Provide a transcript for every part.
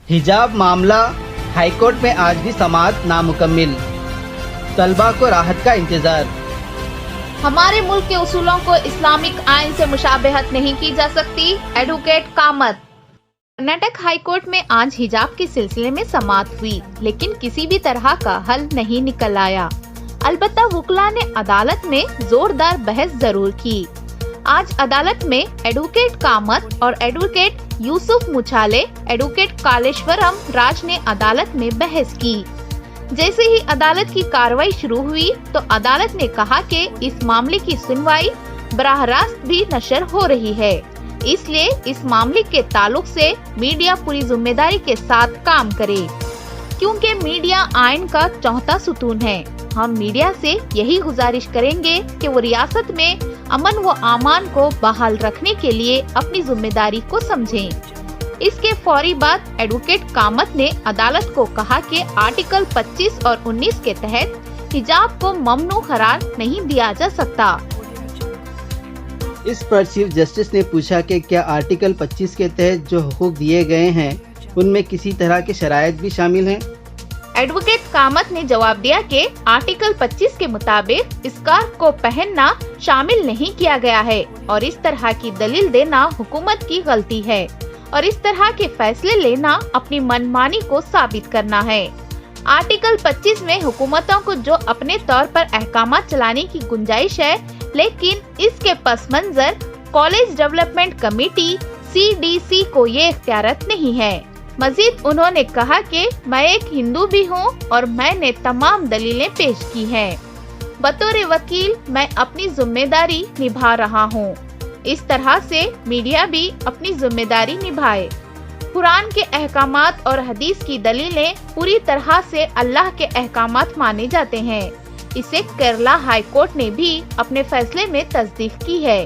हिजाब मामला high court में आज भी समाअत नामुकम्मिल, तलबा को राहत का इंतजार। हमारे मुल्क के उसूलों को इस्लामिक आइन से मुशाबहत नहीं की जा सकती, advocate Kamat. Karnataka high court में आज हिजाब के सिलसिले में समाअत हुई, लेकिन किसी भी तरह का हल नहीं निकल आया। अलबत्ता वुकला ने अदालत में जोरदार बहस जरूर की। आज अदालत में एडवोकेट कामत और एडवोकेट यूसुफ मुछाले, एडवोकेट कालेश्वरम राज ने अदालत में बहस की। जैसे ही अदालत की कार्रवाई शुरू हुई तो अदालत ने कहा कि इस मामले की सुनवाई बराह रास्त भी नशर हो रही है, इसलिए इस मामले के ताल्लुक से मीडिया पूरी जिम्मेदारी के साथ काम करे, क्योंकि मीडिया आइन का चौथा सुतून है। हम मीडिया से यही गुजारिश करेंगे कि वो रियासत में अमन व आमान को बहाल रखने के लिए अपनी जिम्मेदारी को समझें। इसके फौरी बाद एडवोकेट कामत ने अदालत को कहा कि आर्टिकल 25 और 19 के तहत हिजाब को ममनू करार नहीं दिया जा सकता। इस पर चीफ जस्टिस ने पूछा कि क्या आर्टिकल 25 के तहत जो हुकूक दिए गए हैं उनमें किसी तरह के शराइत भी शामिल हैं? एडवोकेट कामत ने जवाब दिया कि आर्टिकल 25 के मुताबिक स्कार्फ को पहनना शामिल नहीं किया गया है और इस तरह की दलील देना हुकूमत की गलती है और इस तरह के फैसले लेना अपनी मनमानी को साबित करना है। आर्टिकल 25 में हुकूमतों को जो अपने तौर पर अहकामात चलाने की गुंजाइश है, लेकिन इसके पस मंजर कॉलेज डेवलपमेंट कमेटी CDC को ये इख्तियारत नहीं है। मजीद उन्होंने कहा कि मैं एक हिंदू भी हूँ और मैंने तमाम दलीलें पेश की हैं। बतौर वकील मैं अपनी जिम्मेदारी निभा रहा हूँ। इस तरह से मीडिया भी अपनी जिम्मेदारी निभाए। कुरान के अहकामात और हदीस की दलीलें पूरी तरह से अल्लाह के अहकामात माने जाते हैं। इसे केरला हाई कोर्ट ने भी अपने फैसले में तस्दीक की है।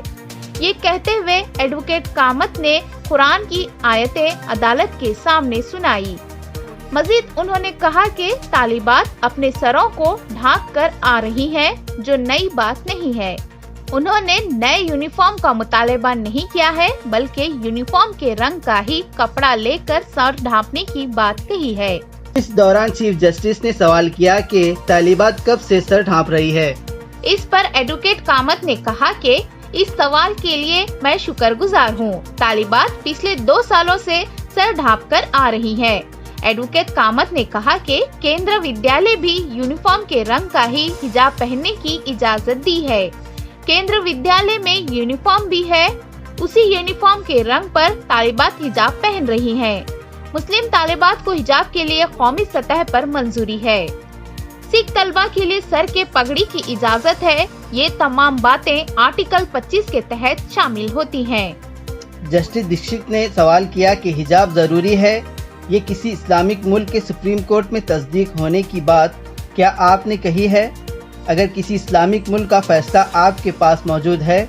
ये कहते हुए एडवोकेट कामत ने कुरान की आयतें अदालत के सामने सुनाई। मजीद उन्होंने कहा कि तालिबात अपने सरों को ढांक कर आ रही हैं, जो नई बात नहीं है। उन्होंने नए यूनिफॉर्म का मुतालबा नहीं किया है, बल्कि यूनिफॉर्म के रंग का ही कपड़ा लेकर सर ढांपने की बात कही है। इस दौरान चीफ जस्टिस ने सवाल किया कि तालिबात कब से सर ढांप रही है। इस पर एडवोकेट कामत ने कहा कि इस सवाल के लिए मैं शुक्रगुजार हूँ। तालिबात पिछले 2 सालों से सर ढांप कर आ रही है। एडवोकेट कामत ने कहा कि केंद्र विद्यालय भी यूनिफॉर्म के रंग का ही हिजाब पहनने की इजाजत दी है। केंद्र विद्यालय में यूनिफॉर्म भी है, उसी यूनिफॉर्म के रंग पर तालिबात हिजाब पहन रही हैं। मुस्लिम तालिबात को हिजाब के लिए कौमी सतह पर मंजूरी है। सिख तलबा के लिए सर के पगड़ी की इजाजत है। ये तमाम बातें आर्टिकल 25 के तहत शामिल होती हैं। जस्टिस दीक्षित ने सवाल किया कि हिजाब जरूरी है, ये किसी इस्लामिक मुल्क के सुप्रीम कोर्ट में तस्दीक होने की बात क्या आपने कही है? अगर किसी इस्लामिक मुल्क का फैसला आपके पास मौजूद है?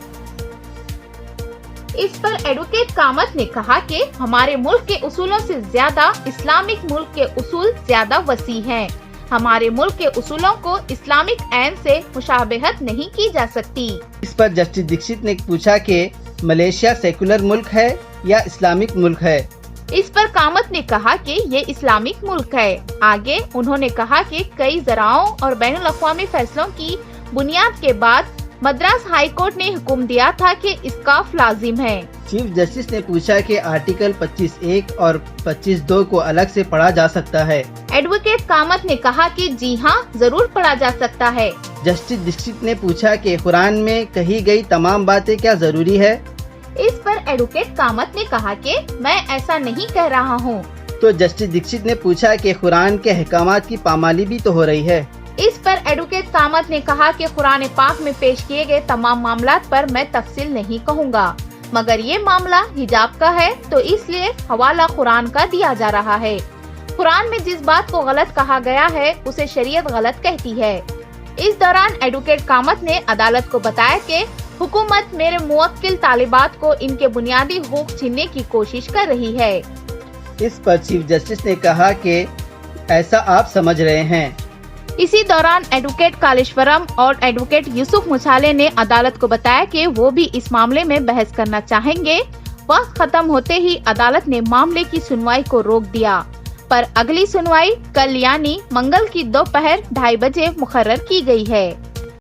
इस पर एडवोकेट कामत ने कहा कि हमारे मुल्क के उसूलों से ज्यादा इस्लामिक मुल्क के उसूल ज्यादा वसी हैं। हमारे मुल्क के उसूलों को इस्लामिक आइन से मुशाबहत नहीं की जा सकती। इस पर जस्टिस दीक्षित ने पूछा कि मलेशिया सेकुलर मुल्क है या इस्लामिक मुल्क है? इस पर कामत ने कहा कि ये इस्लामिक मुल्क है। आगे उन्होंने कहा कि कई ज़राओं और बैनुल अक़वामी फैसलों की बुनियाद के बाद मद्रास हाई कोर्ट ने हुक्म दिया था कि स्कार्फ लाजिम है। चीफ जस्टिस ने पूछा कि आर्टिकल 25(1) और 25(2) को अलग से पढ़ा जा सकता है। एडवोकेट कामत ने कहा कि जी हाँ, जरूर पढ़ा जा सकता है। जस्टिस दीक्षित ने पूछा कि कुरान में कही गई तमाम बातें क्या जरूरी है? इस पर एडवोकेट कामत ने कहा कि मैं ऐसा नहीं कह रहा हूँ। तो जस्टिस दीक्षित ने पूछा कि कुरान के अहकामात की पामाली भी तो हो रही है। इस पर एडवोकेट कामत ने कहा कि कुरान पाक में पेश किए गए तमाम मामलात पर मैं तफसील नहीं कहूँगा, मगर ये मामला हिजाब का है तो इसलिए हवाला कुरान का दिया जा रहा है। कुरान में जिस बात को गलत कहा गया है उसे शरीयत गलत कहती है। इस दौरान एडवोकेट कामत ने अदालत को बताया कि हुकूमत मेरे मुवक्किल तालिबात को इनके बुनियादी हुकूक छीनने की कोशिश कर रही है। इस पर चीफ जस्टिस ने कहा कि ऐसा आप समझ रहे हैं। इसी दौरान एडवोकेट कालेश्वरम और एडवोकेट यूसुफ मुछाले ने अदालत को बताया कि वो भी इस मामले में बहस करना चाहेंगे। वक्त खत्म होते ही अदालत ने मामले की सुनवाई को रोक दिया। पर अगली सुनवाई कल यानी मंगल की दोपहर 2:30 बजे मुकर्रर की गई है।